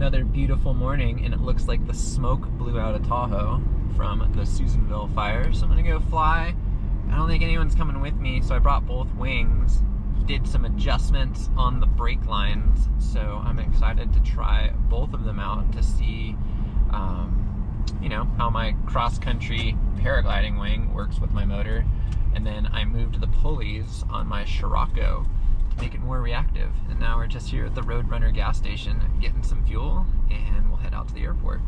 Another beautiful morning, and it looks like the smoke blew out of Tahoe from the Susanville fire, so I'm gonna go fly. I don't think anyone's coming with me, so I brought both wings. Did some adjustments on the brake lines, so I'm excited to try both of them out to see you know, how my cross country paragliding wing works with my motor. And then I moved the pulleys on my Scirocco to make it more reactive. And now we're just here at the Roadrunner gas station getting some fuel, and we'll head out to the airport.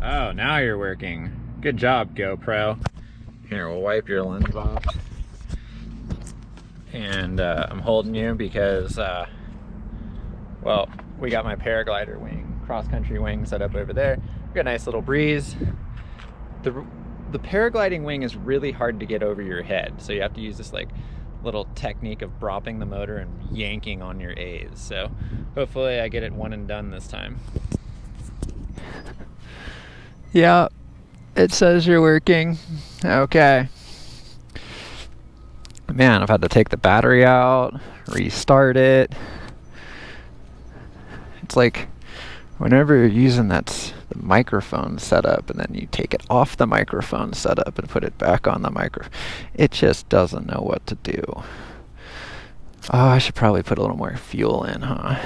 Oh, now you're working. Good job, GoPro. Here, we'll wipe your lens off. And I'm holding you because, well, we got my paraglider wing, cross-country wing set up over there. We got a nice little breeze. The paragliding wing is really hard to get over your head, so you have to use this like little technique of dropping the motor and yanking on your A's. So hopefully I get it one and done this time. Yeah, it says you're working. Okay. Man, I've had to take the battery out, restart it. It's like whenever you're using the microphone setup and then you take it off the microphone setup and put it back on the microphone, it just doesn't know what to do. Oh, I should probably put a little more fuel in, huh?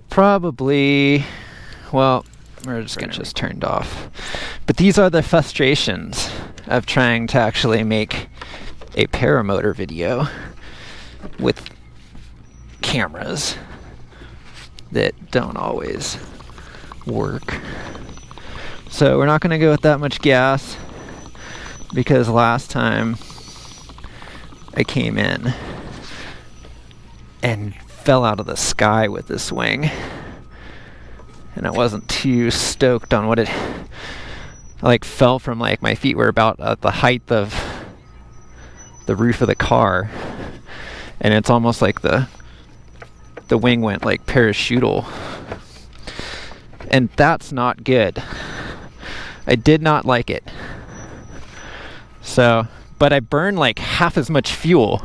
Probably. Well, we're just gonna just turned off. But these are the frustrations of trying to actually make a paramotor video with cameras that don't always work. So we're not going to go with that much gas, because last time I came in and fell out of the sky with this wing, and I wasn't too stoked on what I like fell from, like my feet were about at the height of the roof of the car, and it's almost like the wing went like parachutal, and that's not good. I did not like it. So, but I burned like half as much fuel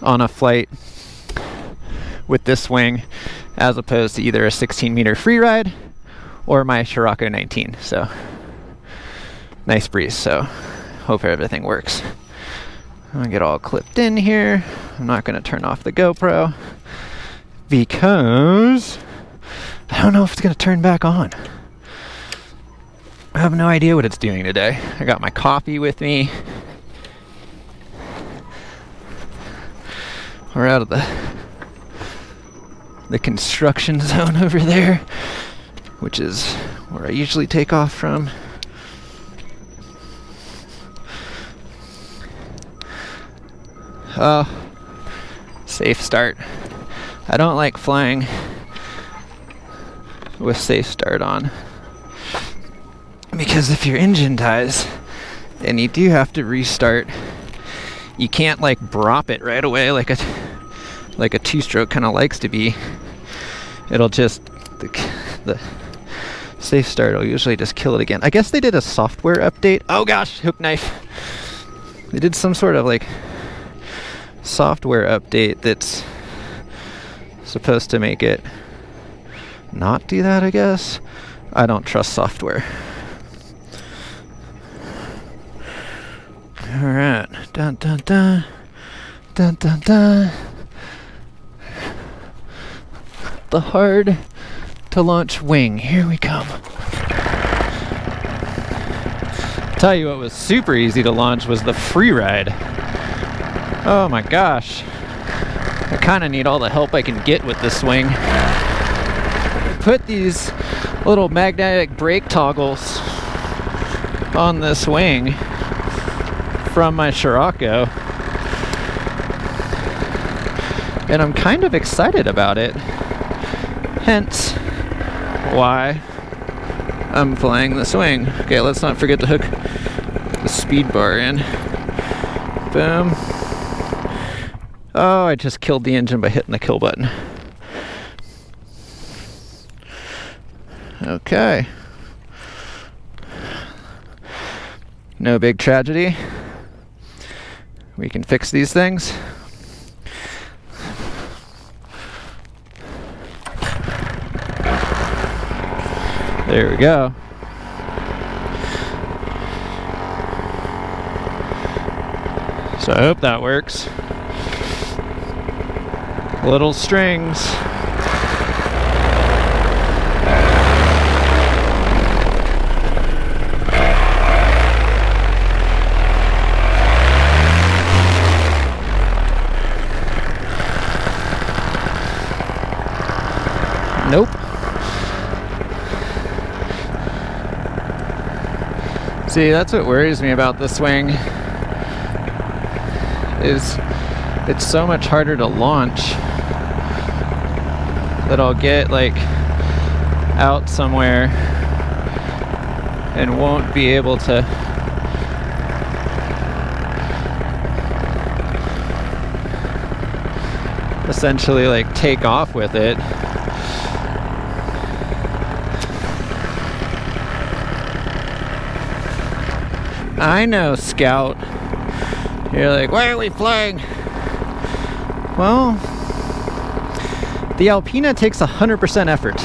on a flight with this wing as opposed to either a 16-meter free ride or my Scirocco 19. So nice breeze. So hope everything works. I'm gonna get all clipped in here. I'm not gonna turn off the GoPro because I don't know if it's gonna turn back on. I have no idea what it's doing today. I got my coffee with me. We're out of the construction zone over there, which is where I usually take off from. Oh, safe start. I don't like flying with safe start on, because if your engine dies and you do have to restart, you can't like drop it right away like a two-stroke kind of likes to be. It'll just the safe start will usually just kill it again. I guess they did a software update. Oh gosh, hook knife. They did some sort of like software update that's supposed to make it not do that, I guess. I don't trust software. Alright. Dun dun dun. Dun dun dun. The hard to launch wing. Here we come. Tell you what was super easy to launch was the free ride. Oh my gosh. I kind of need all the help I can get with this wing. Put these little magnetic brake toggles on this wing from my Scirocco, and I'm kind of excited about it. Hence why I'm flying this wing. Okay, let's not forget to hook the speed bar in. Boom. Oh, I just killed the engine by hitting the kill button. Okay. No big tragedy. We can fix these things. There we go. So I hope that works. Little strings. Nope. See, that's what worries me about this wing, is it's so much harder to launch that I'll get like out somewhere and won't be able to essentially like take off with it. I know, Scout. You're like, why are we flying? Well, the Alpina takes 100% effort.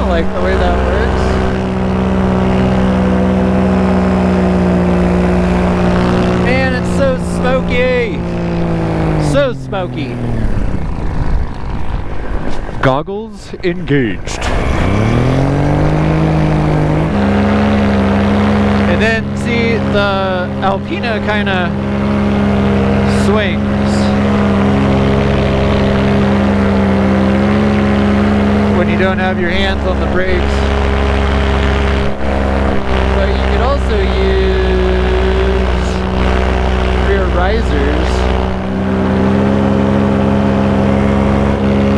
Like the way that works. Man, it's so smoky. So smoky. Goggles engaged. And then see, the Alpina kind of swings. When you don't have your hands on the brakes. But you could also use rear risers.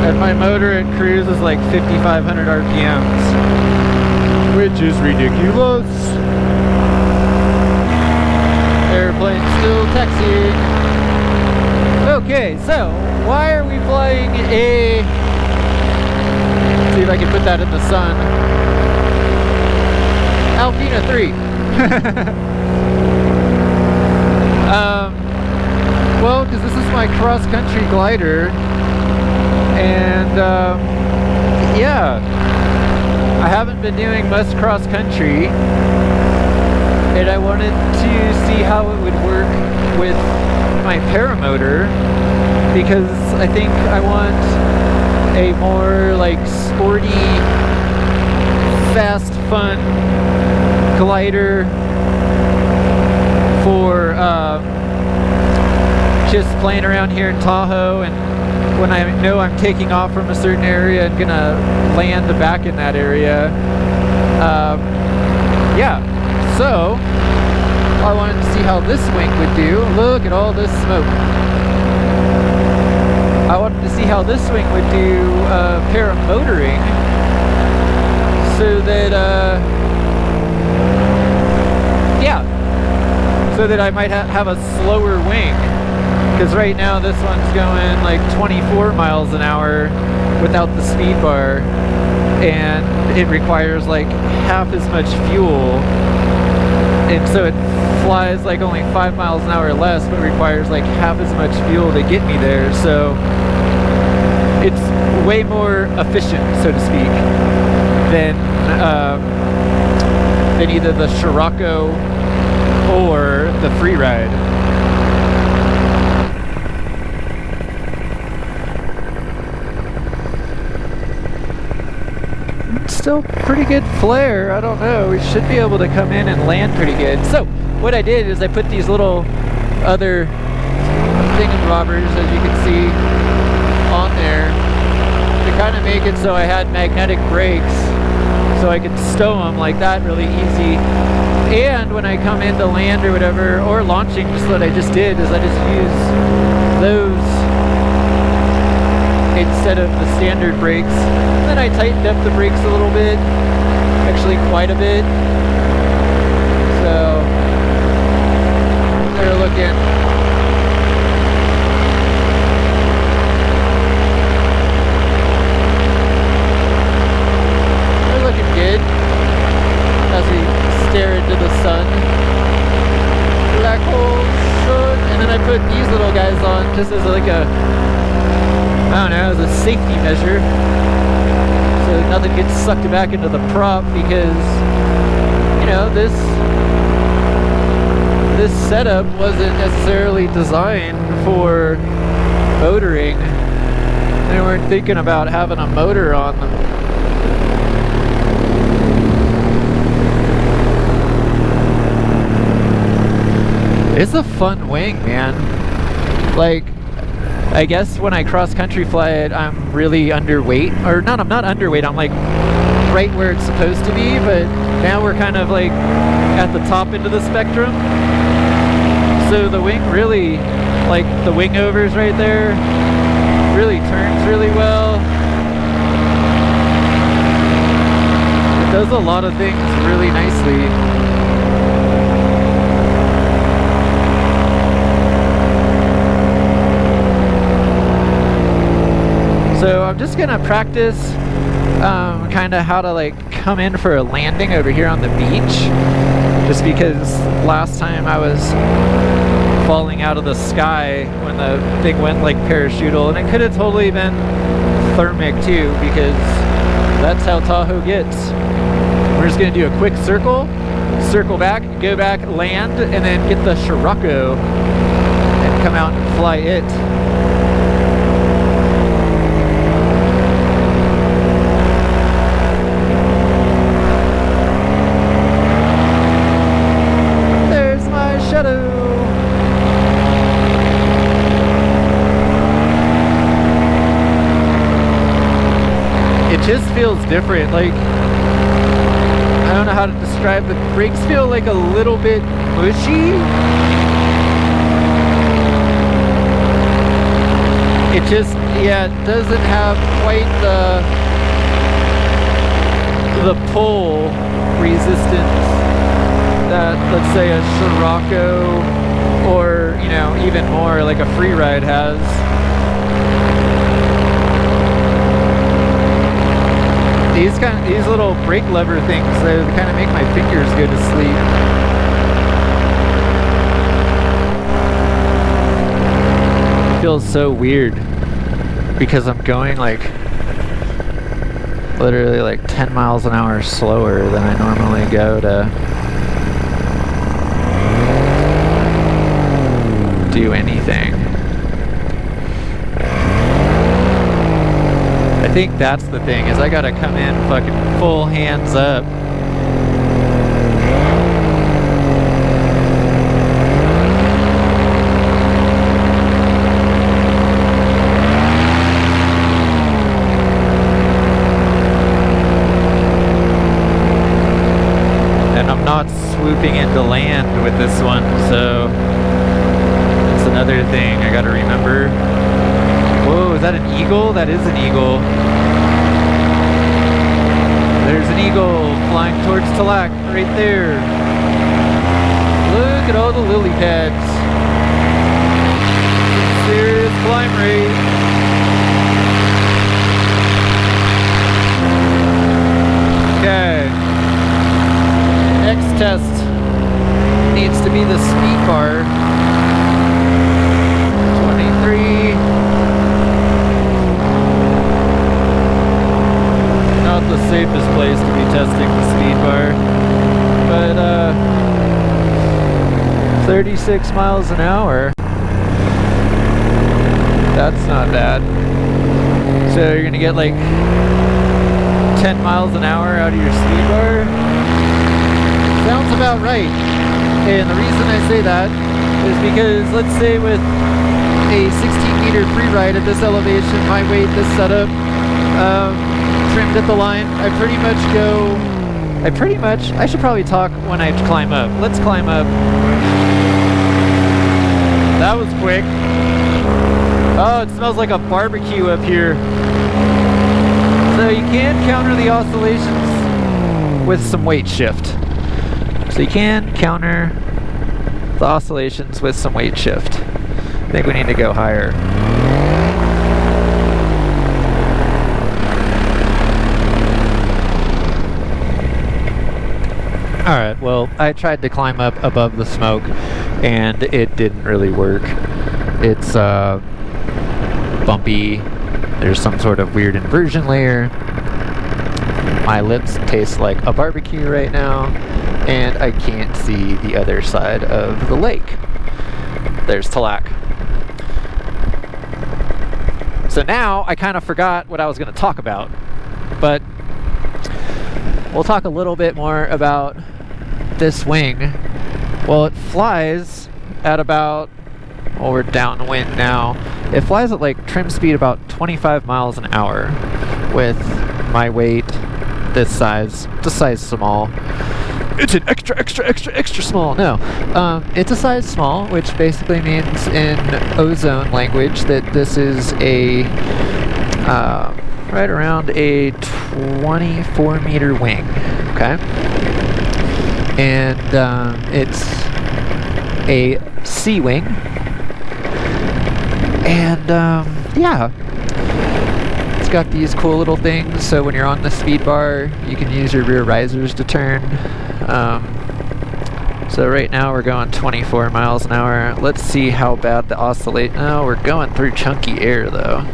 And my motor at cruise is like 5,500 RPMs, which is ridiculous. Airplane still taxiing. Okay, so why are we flying a... See if I can put that in the sun. Alpina 3. Well, because this is my cross country glider, and yeah, I haven't been doing much cross country, and I wanted to see how it would work with my paramotor, because I think I want a more like sporty, fast, fun glider for just playing around here in Tahoe, and when I know I'm taking off from a certain area and gonna land back in that area. Yeah, so I wanted to see how this wing would do. Look at all this smoke. I wanted to see how this wing would do paramotoring, so that yeah, so that I might have a slower wing, because right now this one's going like 24 miles an hour without the speed bar, and it requires like half as much fuel, and so it flies like only 5 miles an hour less, but requires like half as much fuel to get me there. So it's way more efficient, so to speak, than either the Scirocco or the Freeride. Still pretty good flare. I don't know. We should be able to come in and land pretty good. So what I did is I put these little other thingamabobbers, as you can see, on there to kind of make it so I had magnetic brakes, so I could stow them like that really easy. And when I come in to land or whatever, or launching, just what I just did is I just use those instead of the standard brakes. Then I tightened up the brakes a little bit, actually quite a bit. So they're looking good as we stare into the sun. Black hole sun. And then I put these little guys on just as like a, I don't know, as a safety measure, so nothing gets sucked back into the prop, because, you know, this setup wasn't necessarily designed for motoring. They weren't thinking about having a motor on them. It's a fun wing, man. Like, I guess when I cross country fly it, I'm really underweight. Or not, I'm not underweight, I'm like right where it's supposed to be, but now we're kind of like at the top end of the spectrum. So the wing really, like the wing overs right there, really turns really well. It does a lot of things really nicely. So I'm just gonna practice kind of how to like come in for a landing over here on the beach, just because last time I was falling out of the sky when the thing went like parachutal, and it could have totally been thermic too, because that's how Tahoe gets. We're just gonna do a quick circle back, go back, land, and then get the Scirocco and come out and fly it. It just feels different. Like, I don't know how to describe, the brakes feel like a little bit mushy. It just, yeah, it doesn't have quite the pull resistance that, let's say, a Scirocco or, you know, even more like a Freeride has. These little brake lever things, they kind of make my fingers go to sleep. It feels so weird because I'm going like literally like 10 miles an hour slower than I normally go to do anything. I think that's the thing, is I gotta come in fucking full hands up. And I'm not swooping into land with this one, so that's another thing I gotta remember. Whoa, is that an eagle? That is an eagle. There's an eagle flying towards Talac right there. Look at all the lily pads. Serious climb rate. Okay. Next test needs to be the speed bar. 23. 36 miles an hour. That's not bad. So you're gonna get like 10 miles an hour out of your speed bar? Sounds about right. Okay, and the reason I say that is because let's say with a 16-meter free ride at this elevation, my weight, this setup, trimmed at the line, I should probably talk when I climb up. Let's climb up. That was quick. Oh, it smells like a barbecue up here. So you can counter the oscillations with some weight shift. So you can counter the oscillations with some weight shift. I think we need to go higher. Alright, well, I tried to climb up above the smoke and it didn't really work. It's bumpy. There's some sort of weird inversion layer. My lips taste like a barbecue right now, and I can't see the other side of the lake. There's Talak. So now I kind of forgot what I was going to talk about, but we'll talk a little bit more about this wing. Well, it flies at about, well, we're downwind now. It flies at like trim speed about 25 miles an hour with my weight this size. It's a size small. It's an extra small. No, it's a size small, which basically means in Ozone language that this is a right around a 24-meter wing. Okay, and it's a C wing, and yeah. It's got these cool little things, so when you're on the speed bar, you can use your rear risers to turn. So right now we're going 24 miles an hour. Let's see how bad the oscillate. No, we're going through chunky air though.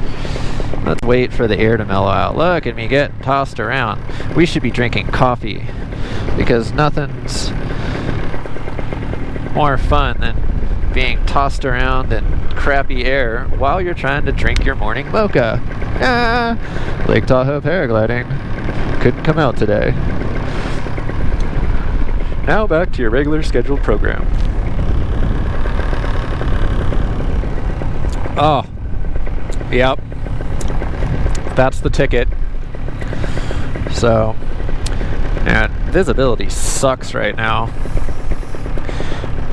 Let's wait for the air to mellow out. Look at me get tossed around. We should be drinking coffee because nothing's more fun than being tossed around in crappy air while you're trying to drink your morning mocha. Lake Tahoe paragliding couldn't come out today. Now back to your regular scheduled program. Oh, yep, that's the ticket. So, and visibility sucks right now.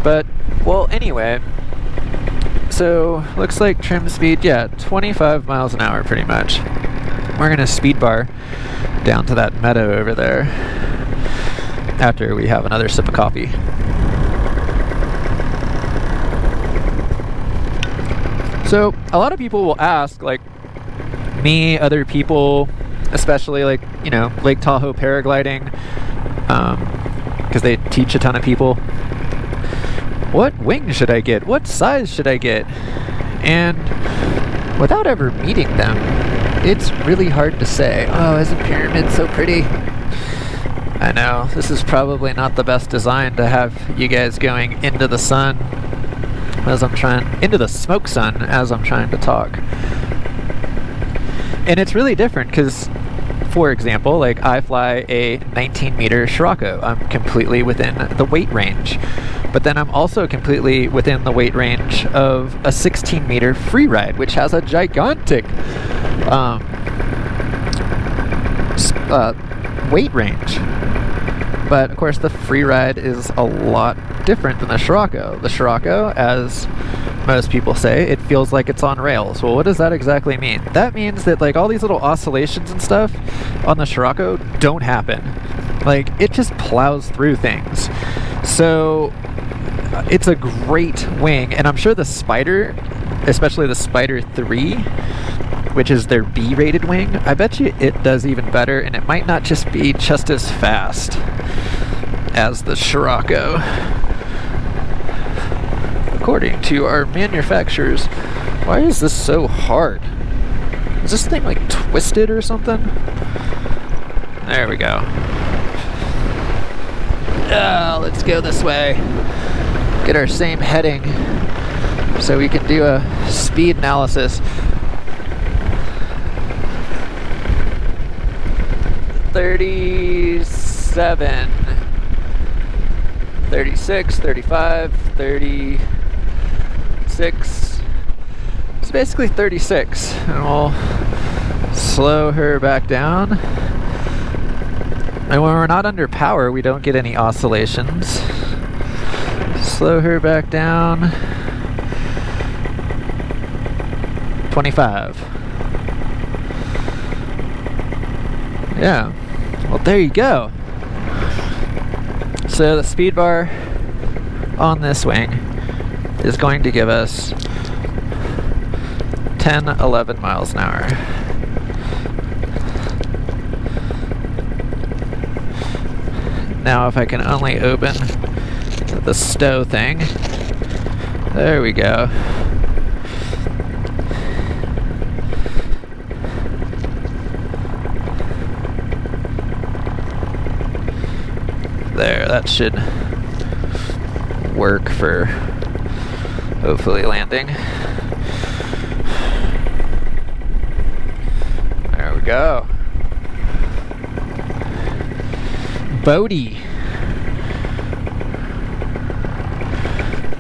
But, well, anyway, so looks like trim speed, yeah, 25 miles an hour pretty much. We're gonna speed bar down to that meadow over there after we have another sip of coffee. So a lot of people will ask, like me, other people, especially like, you know, Lake Tahoe paragliding, because they teach a ton of people, what wing should I get? What size should I get? And without ever meeting them, it's really hard to say, oh, isn't Pyramid so pretty? I know, this is probably not the best design to have you guys going into the sun as I'm trying, into the smoke sun as I'm trying to talk. And it's really different because, for example, like I fly a 19-meter Scirocco. I'm completely within the weight range. But then I'm also completely within the weight range of a 16-meter free ride, which has a gigantic weight range. But of course the free ride is a lot different than the Scirocco. The Scirocco, as most people say, it feels like it's on rails. Well, what does that exactly mean? That means that like all these little oscillations and stuff on the Scirocco don't happen. Like it just plows through things. So it's a great wing, and I'm sure the Spider, especially the Spider 3, which is their B-rated wing, I bet you it does even better, and it might not just be just as fast as the Scirocco. According to our manufacturers, why is this so hard? Is this thing like twisted or something? There we go. Let's go this way. get our same heading so we can do a speed analysis. 37, 36, 35, 36. It's basically 36, and we'll slow her back down. And when we're not under power, we don't get any oscillations. Slow her back down. 25. Yeah. Well, there you go. So the speed bar on this wing is going to give us 10, 11 miles an hour. Now if I can only open the stow thing. There we go. There, that should work for hopefully landing. There we go. Bodie.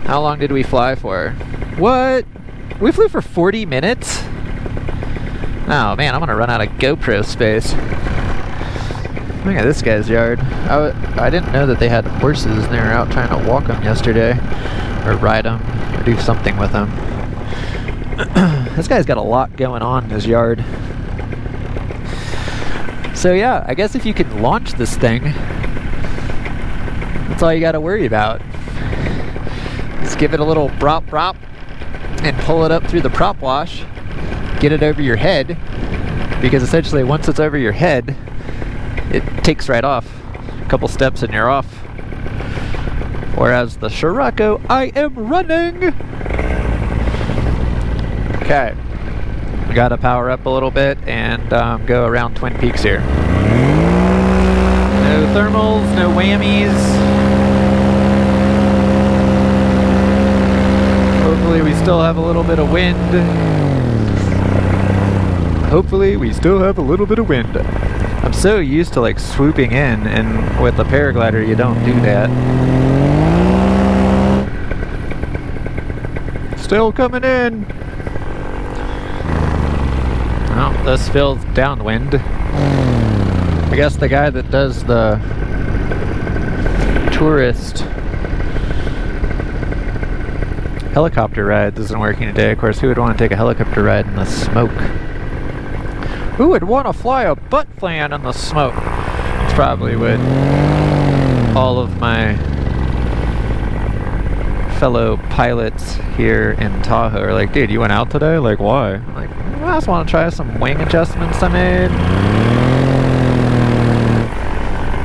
How long did we fly for? What? We flew for 40 minutes? Oh man, I'm gonna run out of GoPro space. Look at this guy's yard. I didn't know that they had horses and they were out trying to walk them yesterday. Or ride them. Or do something with them. This guy's got a lot going on in his yard. So yeah, I guess if you can launch this thing, that's all you gotta worry about. Just give it a little prop and pull it up through the prop wash. Get it over your head. Because essentially once it's over your head, it takes right off. A couple steps and you're off. Whereas the Scirocco, I am running! Okay. We gotta power up a little bit and go around Twin Peaks here. No thermals, no whammies. Hopefully we still have a little bit of wind. Hopefully we still have a little bit of wind. I'm so used to like swooping in, and with the paraglider you don't do that. Still coming in. Oh, this feels downwind. I guess the guy that does the tourist helicopter rides isn't working today. Of course, who would want to take a helicopter ride in the smoke? Who would want to fly a butt fan in the smoke? It's probably what all of my fellow pilots here in Tahoe are like, dude, you went out today? Like, why? I'm like, well, I just want to try some wing adjustments I made.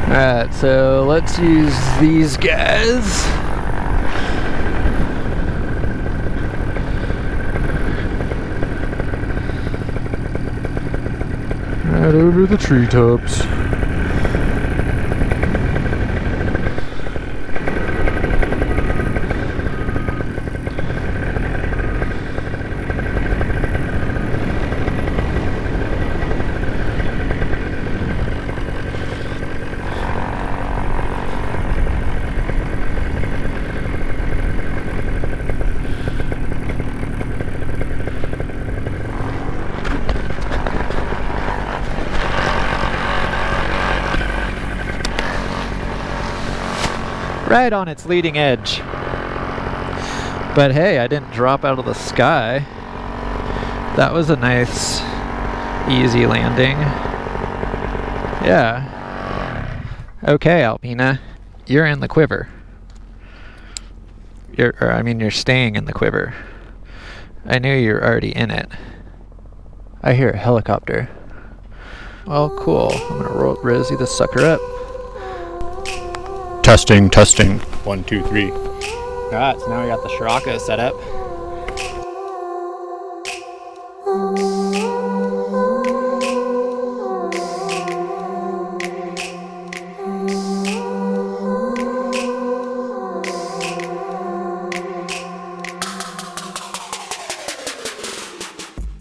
Alright, so let's use these guys. Right over the treetops. Right on its leading edge. But hey, I didn't drop out of the sky. That was a nice, easy landing. Yeah. Okay, Alpina. You're in the quiver. You're staying in the quiver. I knew you were already in it. I hear a helicopter. Oh, cool. I'm gonna Rosie this sucker up. Testing. 1, 2, 3. Alright, so now we got the Scirocco set up.